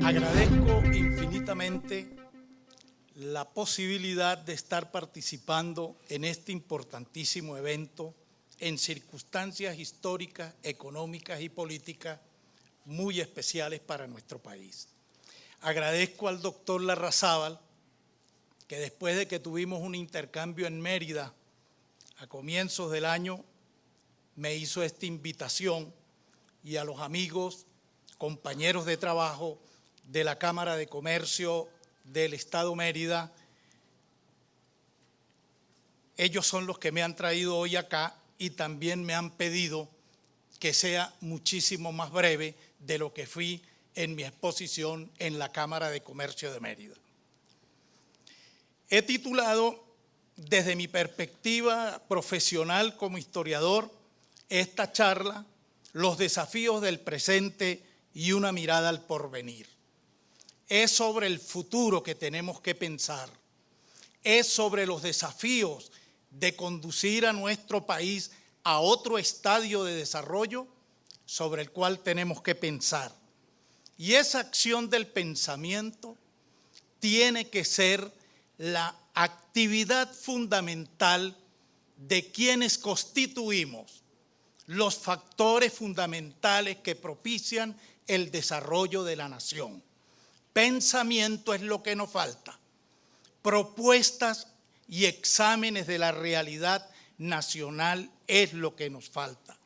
Agradezco infinitamente la posibilidad de estar participando en este importantísimo evento en circunstancias históricas, económicas y políticas muy especiales para nuestro país. Agradezco al doctor Larrazábal que después de que tuvimos un intercambio en Mérida a comienzos del año, me hizo esta invitación, y a los amigos, compañeros de trabajo de la Cámara de Comercio del Estado Mérida. Ellos son los que me han traído hoy acá y también me han pedido que sea muchísimo más breve de lo que fui en mi exposición en la Cámara de Comercio de Mérida. He titulado, desde mi perspectiva profesional como historiador, esta charla, Los desafíos del presente y una mirada al porvenir. Es sobre el futuro que tenemos que pensar. Es sobre los desafíos de conducir a nuestro país a otro estadio de desarrollo sobre el cual tenemos que pensar. Y esa acción del pensamiento tiene que ser la actividad fundamental de quienes constituimos los factores fundamentales que propician el desarrollo de la nación. Pensamiento es lo que nos falta. Propuestas y exámenes de la realidad nacional es lo que nos falta.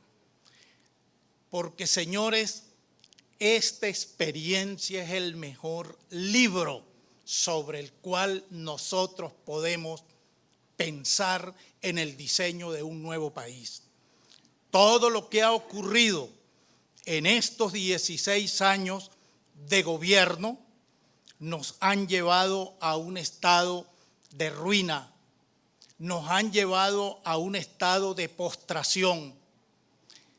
Porque, señores, esta experiencia es el mejor libro sobre el cual nosotros podemos pensar en el diseño de un nuevo país. Todo lo que ha ocurrido en estos 16 años de gobierno nos han llevado a un estado de ruina, nos han llevado a un estado de postración.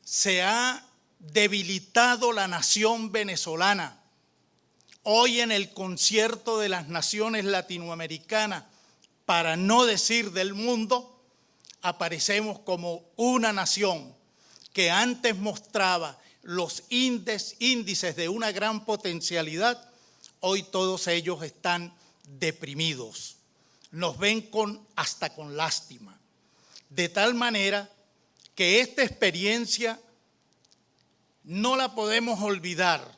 Se ha debilitado la nación venezolana. Hoy en el concierto de las naciones latinoamericanas, para no decir del mundo, aparecemos como una nación que antes mostraba los índices de una gran potencialidad. Hoy todos ellos están deprimidos, nos ven hasta con lástima. De tal manera que esta experiencia no la podemos olvidar,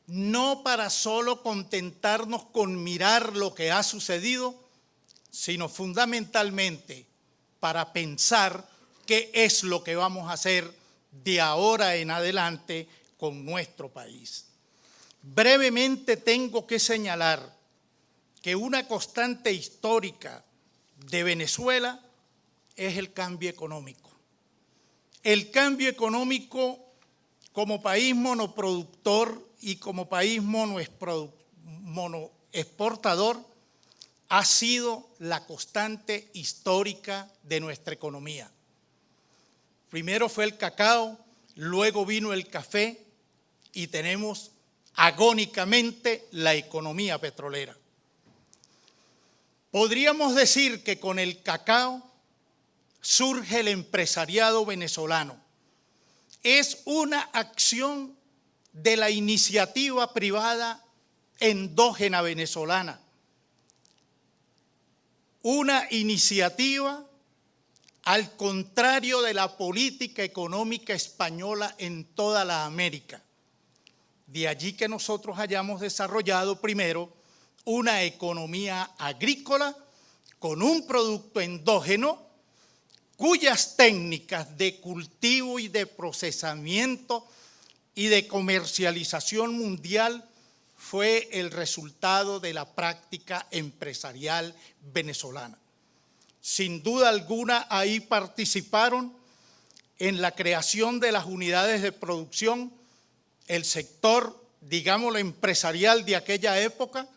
no para solo contentarnos con mirar lo que ha sucedido, sino fundamentalmente para pensar qué es lo que vamos a hacer de ahora en adelante con nuestro país. Brevemente tengo que señalar que una constante histórica de Venezuela es el cambio económico. El cambio económico como país monoproductor y como país monoexportador ha sido la constante histórica de nuestra economía. Primero fue el cacao, luego vino el café y tenemos agónicamente la economía petrolera. Podríamos decir que con el cacao surge el empresariado venezolano. Es una acción de la iniciativa privada endógena venezolana. Una iniciativa al contrario de la política económica española en toda la América. De allí que nosotros hayamos desarrollado primero una economía agrícola con un producto endógeno cuyas técnicas de cultivo y de procesamiento y de comercialización mundial fue el resultado de la práctica empresarial venezolana. Sin duda alguna, ahí participaron en la creación de las unidades de producción el sector, digámoslo, empresarial de aquella época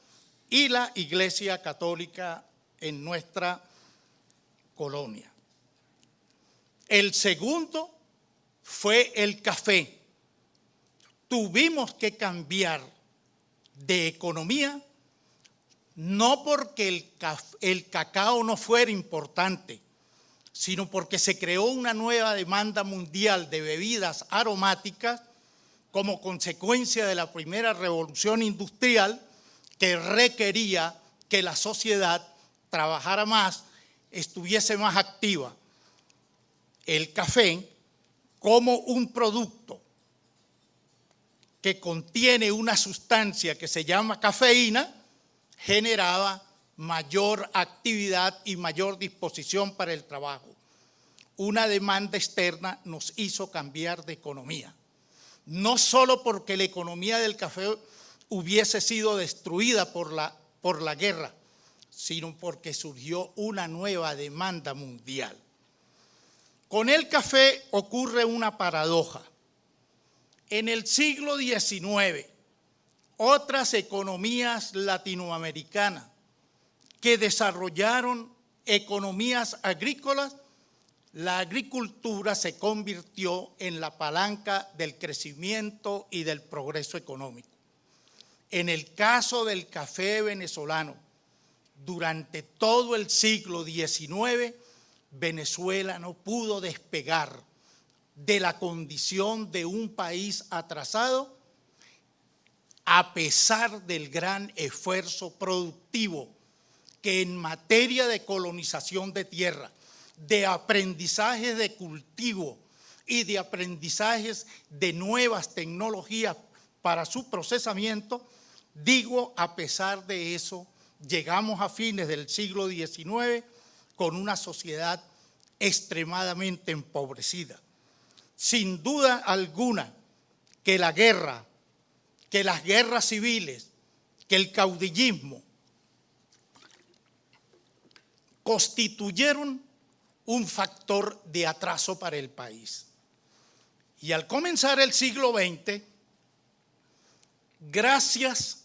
y la Iglesia Católica en nuestra colonia. El segundo fue el café. Tuvimos que cambiar de economía, no porque el cacao no fuera importante, sino porque se creó una nueva demanda mundial de bebidas aromáticas como consecuencia de la primera revolución industrial que requería que la sociedad trabajara más, estuviese más activa. El café, como un producto que contiene una sustancia que se llama cafeína, generaba mayor actividad y mayor disposición para el trabajo. Una demanda externa nos hizo cambiar de economía. No solo porque la economía del café hubiese sido destruida por la guerra, sino porque surgió una nueva demanda mundial. Con el café ocurre una paradoja. En el siglo XIX, otras economías latinoamericanas que desarrollaron economías agrícolas, la agricultura se convirtió en la palanca del crecimiento y del progreso económico. En el caso del café venezolano, durante todo el siglo XIX, Venezuela no pudo despegar de la condición de un país atrasado a pesar del gran esfuerzo productivo que en materia de colonización de tierra, de aprendizaje de cultivo y de aprendizajes de nuevas tecnologías para su procesamiento, digo, a pesar de eso, llegamos a fines del siglo XIX con una sociedad extremadamente empobrecida. Sin duda alguna que la guerra, que las guerras civiles, que el caudillismo constituyeron un factor de atraso para el país. Y al comenzar el siglo XX, gracias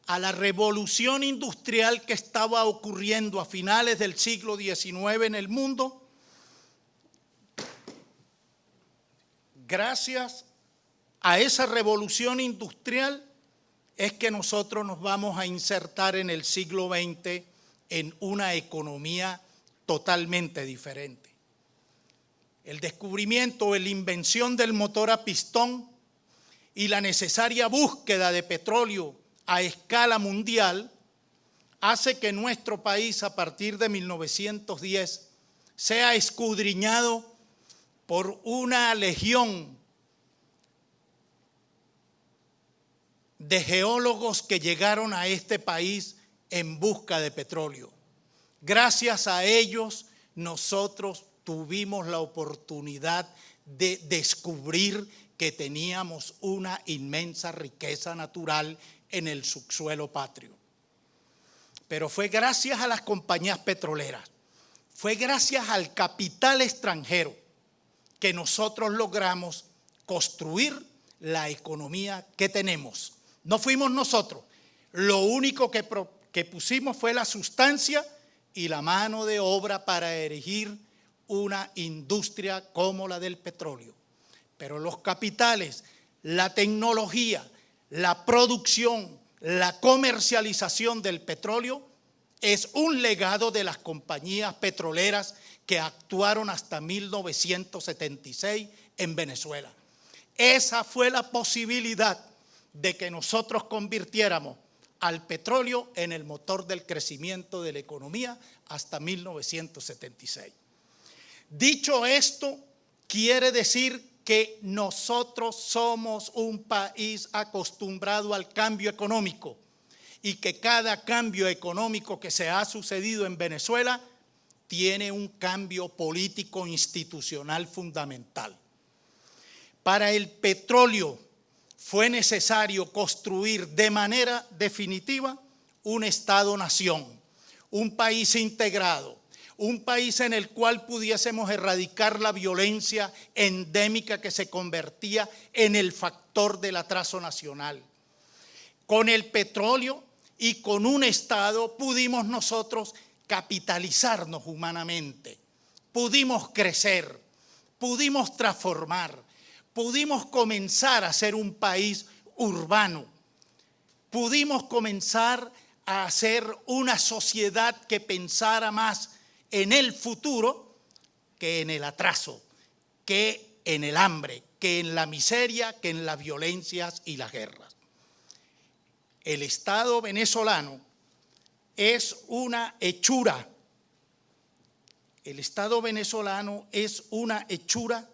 a la revolución industrial que estaba ocurriendo a finales del siglo XIX en el mundo, gracias a esa revolución industrial es que nosotros nos vamos a insertar en el siglo XX en una economía totalmente diferente. El descubrimiento o la invención del motor a pistón y la necesaria búsqueda de petróleo a escala mundial hace que nuestro país a partir de 1910 sea escudriñado por una legión de geólogos que llegaron a este país en busca de petróleo. Gracias a ellos nosotros tuvimos la oportunidad de descubrir que teníamos una inmensa riqueza natural en el subsuelo patrio. Pero fue gracias a las compañías petroleras, fue gracias al capital extranjero que nosotros logramos construir la economía que tenemos. No fuimos nosotros, lo único que pusimos fue la sustancia y la mano de obra para erigir una industria como la del petróleo. Pero los capitales, la tecnología, la producción, la comercialización del petróleo es un legado de las compañías petroleras que actuaron hasta 1976 en Venezuela. Esa fue la posibilidad de que nosotros convirtiéramos al petróleo en el motor del crecimiento de la economía hasta 1976. Dicho esto, quiere decir que nosotros somos un país acostumbrado al cambio económico y que cada cambio económico que se ha sucedido en Venezuela tiene un cambio político institucional fundamental. Para el petróleo fue necesario construir de manera definitiva un Estado-nación, un país integrado, un país en el cual pudiésemos erradicar la violencia endémica que se convertía en el factor del atraso nacional. Con el petróleo y con un Estado pudimos nosotros capitalizarnos humanamente, pudimos crecer, pudimos transformar, pudimos comenzar a ser un país urbano, pudimos comenzar a ser una sociedad que pensara más en el futuro que en el atraso, que en el hambre, que en la miseria, que en las violencias y las guerras. El Estado venezolano es una hechura. El Estado venezolano es una hechura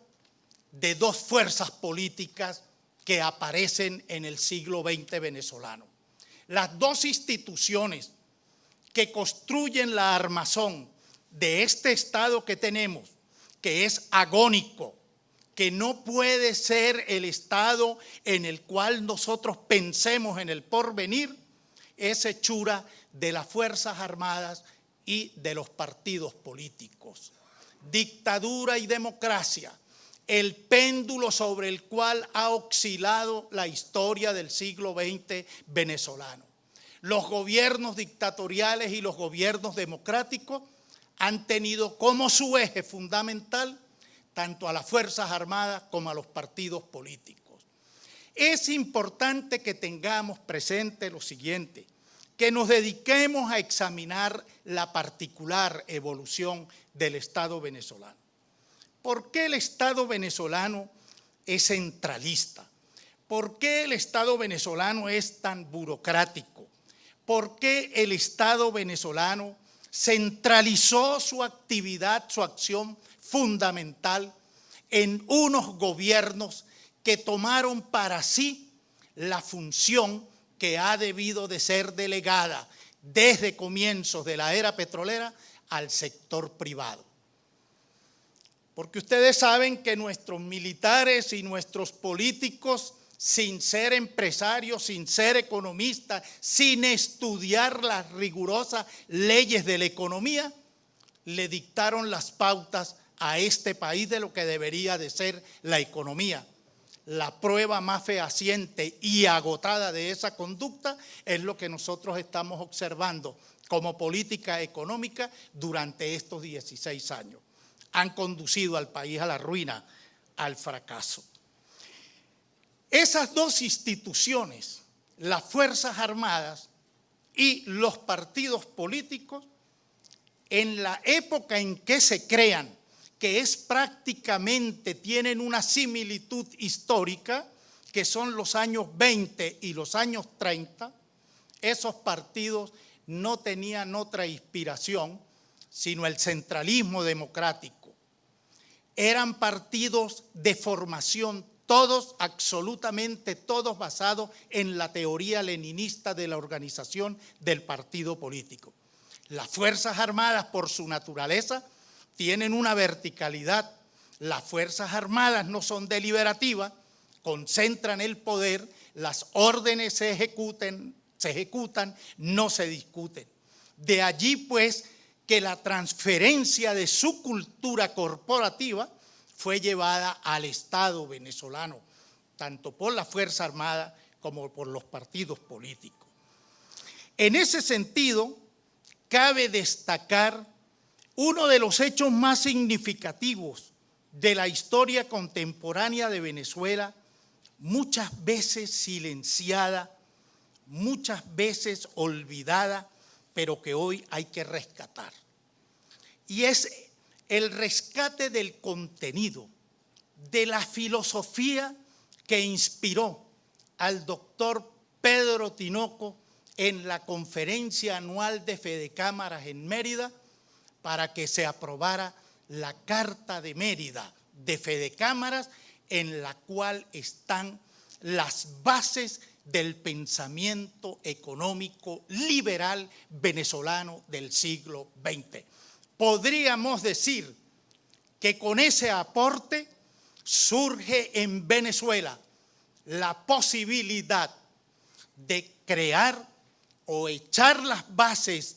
de dos fuerzas políticas que aparecen en el siglo XX venezolano. Las dos instituciones que construyen la armazón de este Estado que tenemos, que es agónico, que no puede ser el Estado en el cual nosotros pensemos en el porvenir, es hechura de las Fuerzas Armadas y de los partidos políticos. Dictadura y democracia, el péndulo sobre el cual ha oscilado la historia del siglo XX venezolano. Los gobiernos dictatoriales y los gobiernos democráticos han tenido como su eje fundamental tanto a las Fuerzas Armadas como a los partidos políticos. Es importante que tengamos presente lo siguiente, que nos dediquemos a examinar la particular evolución del Estado venezolano. ¿Por qué el Estado venezolano es centralista? ¿Por qué el Estado venezolano es tan burocrático? ¿Por qué el Estado venezolano centralizó su actividad, su acción fundamental en unos gobiernos que tomaron para sí la función que ha debido de ser delegada desde comienzos de la era petrolera al sector privado? Porque ustedes saben que nuestros militares y nuestros políticos, sin ser empresarios, sin ser economistas, sin estudiar las rigurosas leyes de la economía, le dictaron las pautas a este país de lo que debería de ser la economía. La prueba más fehaciente y agotada de esa conducta es lo que nosotros estamos observando como política económica durante estos 16 años. Han conducido al país a la ruina, al fracaso. Esas dos instituciones, las Fuerzas Armadas y los partidos políticos, en la época en que se crean, que es prácticamente, tienen una similitud histórica, que son los años 20 y los años 30, esos partidos no tenían otra inspiración sino el centralismo democrático. Eran partidos de formación, todos, absolutamente todos basados en la teoría leninista de la organización del partido político. Las Fuerzas Armadas, por su naturaleza, tienen una verticalidad. Las Fuerzas Armadas no son deliberativas, concentran el poder, las órdenes se ejecutan, no se discuten. De allí, pues, que la transferencia de su cultura corporativa fue llevada al Estado venezolano, tanto por la Fuerza Armada como por los partidos políticos. En ese sentido, cabe destacar uno de los hechos más significativos de la historia contemporánea de Venezuela, muchas veces silenciada, muchas veces olvidada, pero que hoy hay que rescatar. Y es el rescate del contenido, de la filosofía que inspiró al doctor Pedro Tinoco en la conferencia anual de Fedecámaras en Mérida para que se aprobara la Carta de Mérida de Fedecámaras, en la cual están las bases del pensamiento económico liberal venezolano del siglo XX. Podríamos decir que con ese aporte surge en Venezuela la posibilidad de crear o echar las bases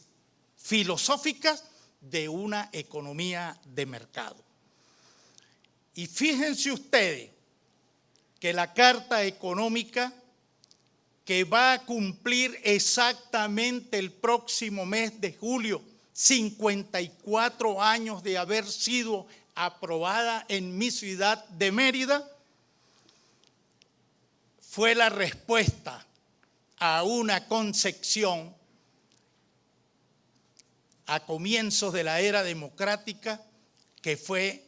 filosóficas de una economía de mercado. Y fíjense ustedes que la Carta Económica, que va a cumplir exactamente el próximo mes de julio 54 años de haber sido aprobada en mi ciudad de Mérida, fue la respuesta a una concepción a comienzos de la era democrática que fue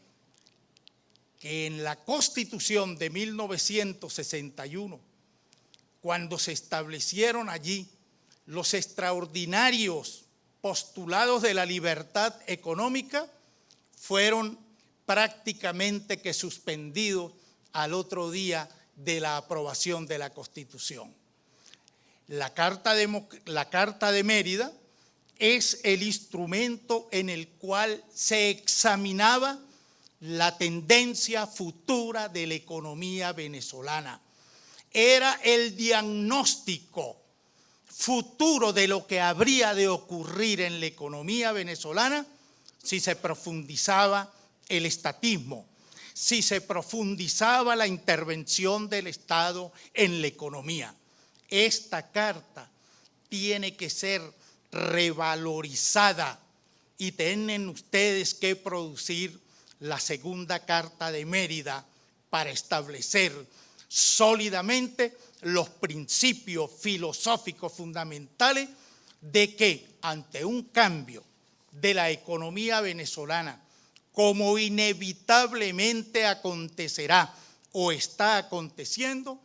que en la Constitución de 1961, cuando se establecieron allí los extraordinarios postulados de la libertad económica, fueron prácticamente que suspendidos al otro día de la aprobación de la Constitución. La Carta de Mérida es el instrumento en el cual se examinaba la tendencia futura de la economía venezolana. Era el diagnóstico futuro de lo que habría de ocurrir en la economía venezolana si se profundizaba el estatismo, si se profundizaba la intervención del Estado en la economía. Esta carta tiene que ser revalorizada y tienen ustedes que producir la segunda Carta de Mérida para establecer sólidamente los principios filosóficos fundamentales de que ante un cambio de la economía venezolana, como inevitablemente acontecerá o está aconteciendo,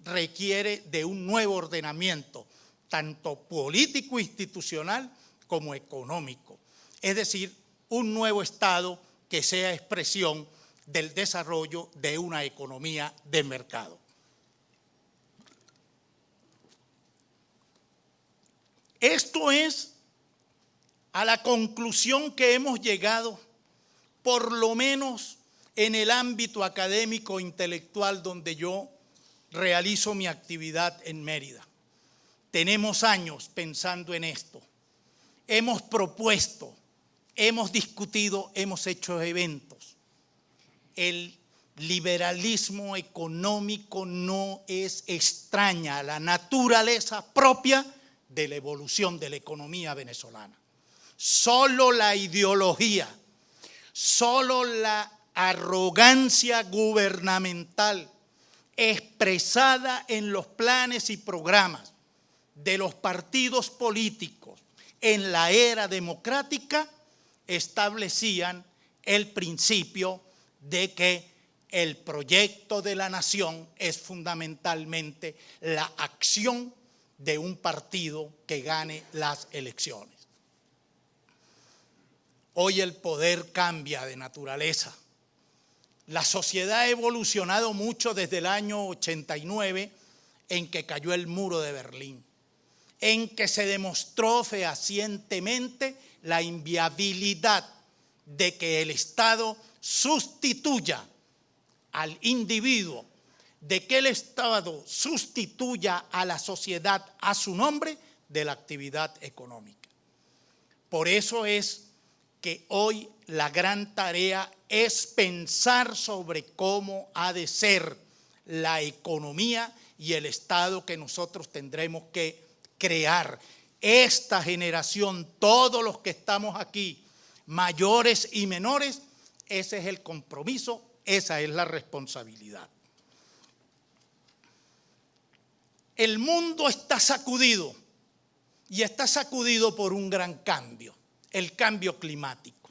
requiere de un nuevo ordenamiento, tanto político institucional como económico. Es decir, un nuevo Estado que sea expresión del desarrollo de una economía de mercado. Esto es a la conclusión que hemos llegado, por lo menos en el ámbito académico intelectual donde yo realizo mi actividad en Mérida. Tenemos años pensando en esto. Hemos propuesto, hemos discutido, hemos hecho eventos. El liberalismo económico no es extraña a la naturaleza propia de la evolución de la economía venezolana. Solo la ideología, solo la arrogancia gubernamental expresada en los planes y programas de los partidos políticos en la era democrática establecían el principio de que el proyecto de la nación es fundamentalmente la acción de un partido que gane las elecciones. Hoy el poder cambia de naturaleza. La sociedad ha evolucionado mucho desde el año 89, en que cayó el muro de Berlín, en que se demostró fehacientemente la inviabilidad de que el Estado sustituya al individuo, de que el Estado sustituya a la sociedad a su nombre de la actividad económica. Por eso es que hoy la gran tarea es pensar sobre cómo ha de ser la economía y el Estado que nosotros tendremos que crear. Esta generación, todos los que estamos aquí, mayores y menores, ese es el compromiso, esa es la responsabilidad. El mundo está sacudido y está sacudido por un gran cambio, el cambio climático.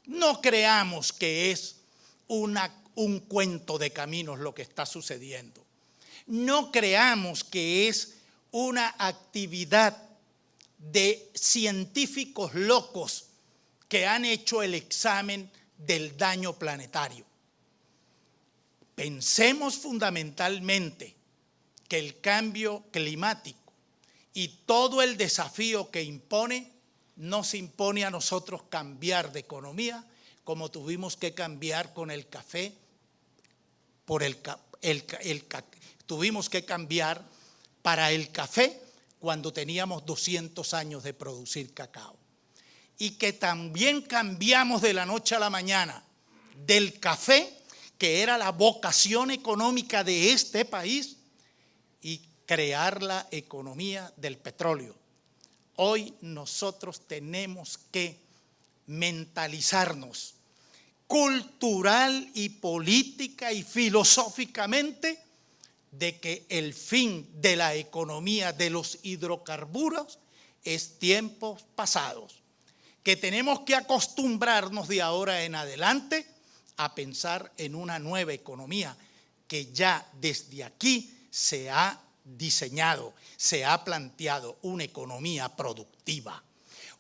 No creamos que es un cuento de caminos lo que está sucediendo. No creamos que es una actividad de científicos locos que han hecho el examen del daño planetario. Pensemos fundamentalmente que el cambio climático y todo el desafío que impone, nos impone a nosotros cambiar de economía, como tuvimos que cambiar con el café, tuvimos que cambiar para el café cuando teníamos 200 años de producir cacao. Y que también cambiamos de la noche a la mañana del café, que era la vocación económica de este país, y crear la economía del petróleo. Hoy nosotros tenemos que mentalizarnos cultural y política y filosóficamente de que el fin de la economía de los hidrocarburos es tiempos pasados, que tenemos que acostumbrarnos de ahora en adelante a pensar en una nueva economía que ya desde aquí se ha diseñado, se ha planteado una economía productiva,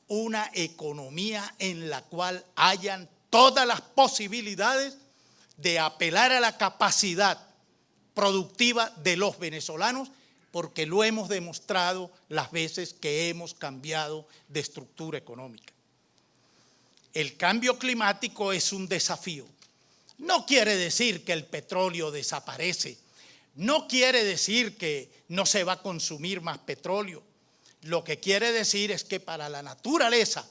una economía en la cual hayan todas las posibilidades de apelar a la capacidad productiva de los venezolanos, porque lo hemos demostrado las veces que hemos cambiado de estructura económica. El cambio climático es un desafío. No quiere decir que el petróleo desaparece, no quiere decir que no se va a consumir más petróleo. Lo que quiere decir es que para la naturaleza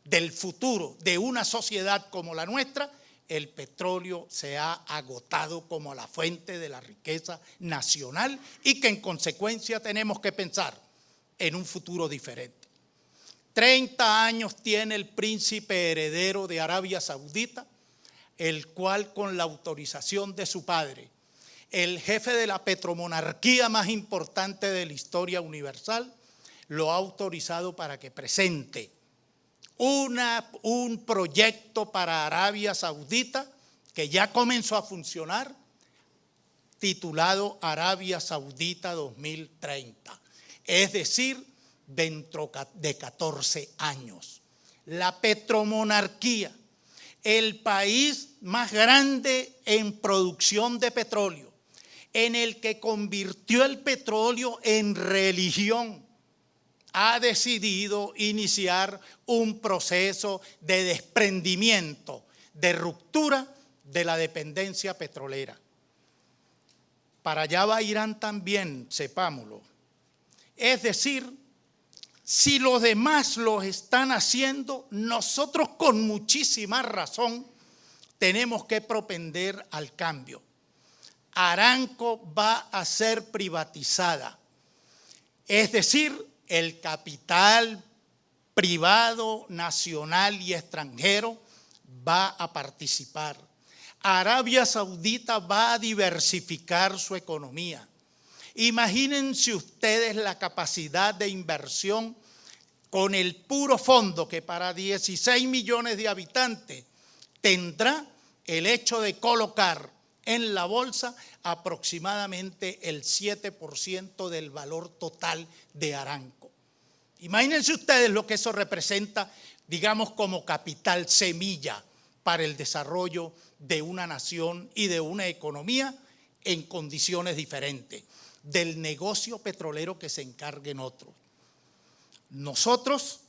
del futuro de una sociedad como la nuestra, el petróleo se ha agotado como la fuente de la riqueza nacional y que en consecuencia tenemos que pensar en un futuro diferente. 30 años tiene el príncipe heredero de Arabia Saudita, el cual con la autorización de su padre, el jefe de la petromonarquía más importante de la historia universal, lo ha autorizado para que presente un proyecto para Arabia Saudita que ya comenzó a funcionar, titulado Arabia Saudita 2030, es decir, dentro de 14 años. La petromonarquía, el país más grande en producción de petróleo, en el que convirtió el petróleo en religión, ha decidido iniciar un proceso de desprendimiento, de ruptura de la dependencia petrolera. Para allá va Irán también, sepámoslo. Es decir, si los demás lo están haciendo, nosotros con muchísima razón tenemos que propender al cambio. Aramco va a ser privatizada, es decir, el capital privado, nacional y extranjero va a participar. Arabia Saudita va a diversificar su economía. Imagínense ustedes la capacidad de inversión con el puro fondo que para 16 millones de habitantes tendrá el hecho de colocar en la bolsa aproximadamente el 7% del valor total de Aramco. Imagínense ustedes lo que eso representa, digamos, como capital semilla para el desarrollo de una nación y de una economía en condiciones diferentes, del negocio petrolero que se encarguen otros. Nosotros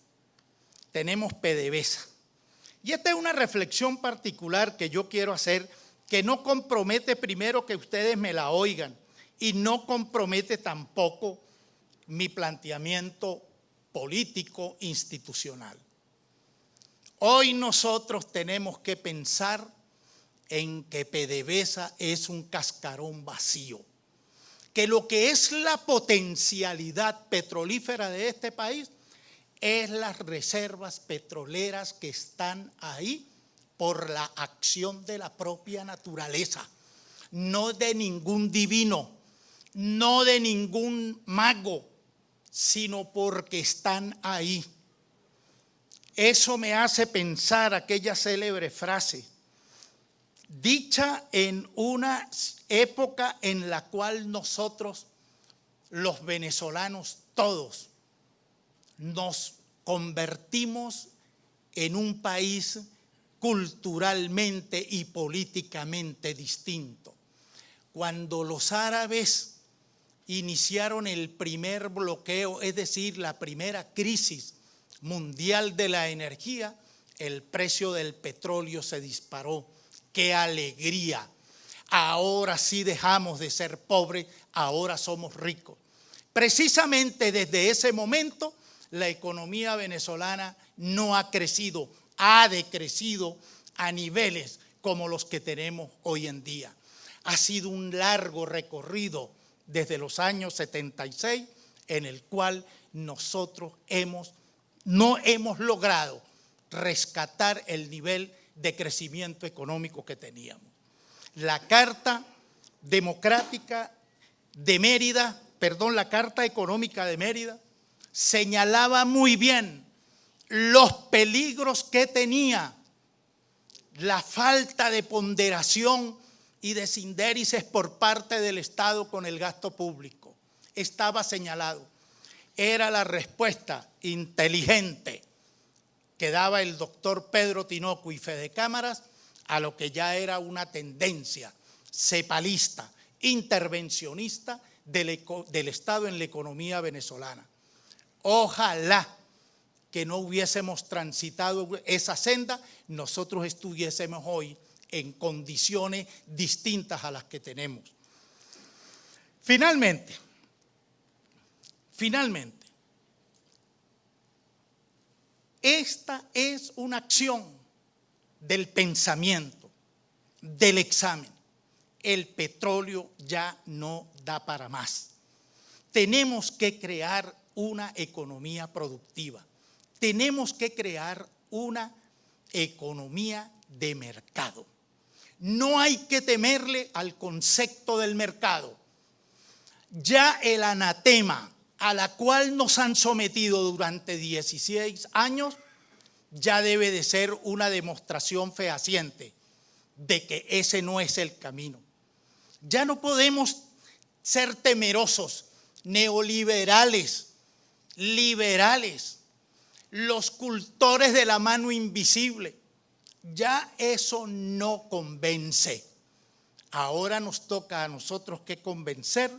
tenemos PDVSA. Y esta es una reflexión particular que yo quiero hacer, que no compromete primero que ustedes me la oigan y no compromete tampoco mi planteamiento político institucional. Hoy nosotros tenemos que pensar en que PDVSA es un cascarón vacío, que lo que es la potencialidad petrolífera de este país es las reservas petroleras que están ahí por la acción de la propia naturaleza, no de ningún divino, no de ningún mago, sino porque están ahí. Eso me hace pensar aquella célebre frase, dicha en una época en la cual nosotros, los venezolanos todos, nos convertimos en un país culturalmente y políticamente distinto. Cuando los árabes iniciaron el primer bloqueo, es decir, la primera crisis mundial de la energía, el precio del petróleo se disparó. ¡Qué alegría! Ahora sí dejamos de ser pobres, ahora somos ricos. Precisamente desde ese momento, la economía venezolana no ha crecido, ha decrecido a niveles como los que tenemos hoy en día. Ha sido un largo recorrido desde los años 76 en el cual nosotros no hemos logrado rescatar el nivel de crecimiento económico que teníamos. La Carta Democrática de Mérida, la Carta Económica de Mérida, señalaba muy bien los peligros que tenía la falta de ponderación y desíndices por parte del Estado con el gasto público. Estaba señalado. Era la respuesta inteligente que daba el doctor Pedro Tinoco y Fede Cámaras a lo que ya era una tendencia cepalista, intervencionista del Estado en la economía venezolana. Ojalá que no hubiésemos transitado esa senda, nosotros estuviésemos hoy en condiciones distintas a las que tenemos. Finalmente, esta es una acción del pensamiento, del examen. El petróleo ya no da para más. Tenemos que crear una economía productiva. Tenemos que crear una economía de mercado. No hay que temerle al concepto del mercado. Ya el anatema a la cual nos han sometido durante 16 años ya debe de ser una demostración fehaciente de que ese no es el camino. Ya no podemos ser temerosos, neoliberales, liberales, los cultores de la mano invisible. Ya eso no convence. Ahora nos toca a nosotros que convencer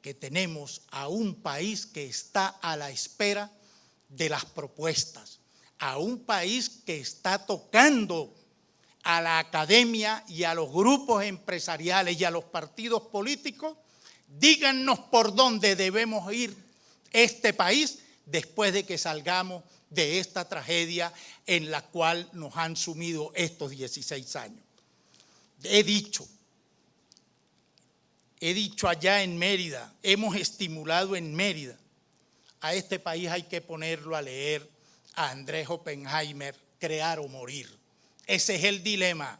que tenemos a un país que está a la espera de las propuestas, a un país que está tocando a la academia y a los grupos empresariales y a los partidos políticos. Díganos por dónde debemos ir este país después de que salgamos de esta tragedia en la cual nos han sumido estos 16 años. He dicho allá en Mérida, hemos estimulado en Mérida, a este país hay que ponerlo a leer a Andrés Oppenheimer, Crear o Morir. Ese es el dilema,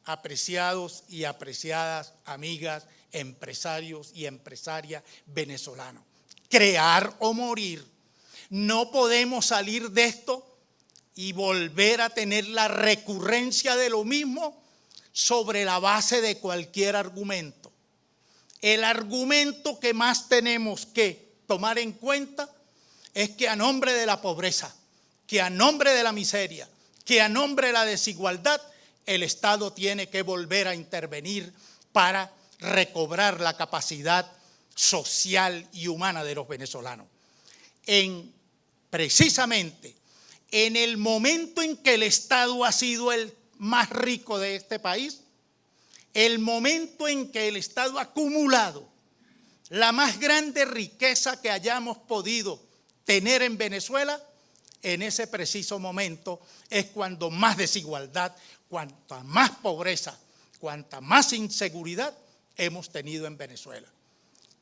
apreciados y apreciadas amigas, empresarios y empresarias venezolanos. Crear o morir. No podemos salir de esto y volver a tener la recurrencia de lo mismo sobre la base de cualquier argumento. El argumento que más tenemos que tomar en cuenta es que a nombre de la pobreza, que a nombre de la miseria, que a nombre de la desigualdad, el Estado tiene que volver a intervenir para recobrar la capacidad social y humana de los venezolanos. Precisamente en el momento en que el Estado ha sido el más rico de este país, el momento en que el Estado ha acumulado la más grande riqueza que hayamos podido tener en Venezuela, en ese preciso momento es cuando más desigualdad, cuanta más pobreza, cuanta más inseguridad hemos tenido en Venezuela.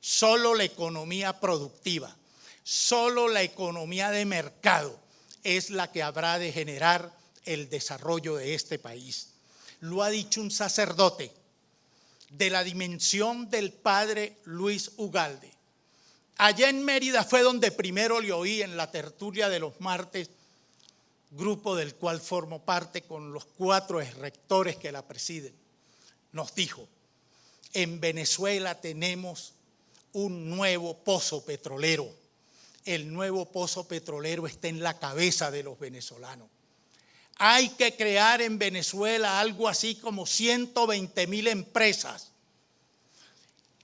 Solo la economía productiva, solo la economía de mercado es la que habrá de generar el desarrollo de este país. Lo ha dicho un sacerdote de la dimensión del padre Luis Ugalde. Allá en Mérida fue donde primero le oí en la tertulia de los martes, grupo del cual formo parte con los 4 rectores que la presiden. Nos dijo, en Venezuela tenemos un nuevo pozo petrolero. El nuevo pozo petrolero está en la cabeza de los venezolanos. Hay que crear en Venezuela algo así como 120.000 empresas.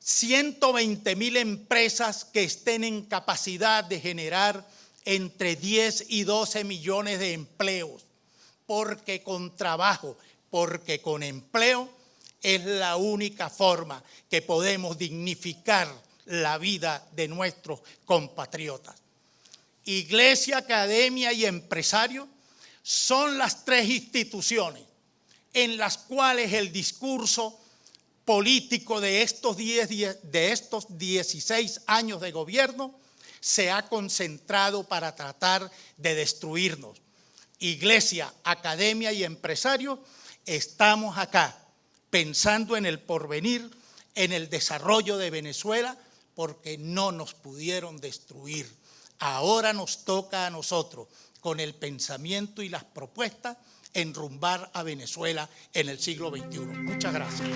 120.000 empresas que estén en capacidad de generar entre 10 y 12 millones de empleos. Porque con trabajo, porque con empleo es la única forma que podemos dignificar la vida de nuestros compatriotas. Iglesia, academia y empresario son las 3 instituciones en las cuales el discurso político de estos 16 años de gobierno se ha concentrado para tratar de destruirnos. Iglesia, academia y empresario, estamos acá pensando en el porvenir, en el desarrollo de Venezuela, porque no nos pudieron destruir. Ahora nos toca a nosotros, con el pensamiento y las propuestas, enrumbar a Venezuela en el siglo XXI. Muchas gracias.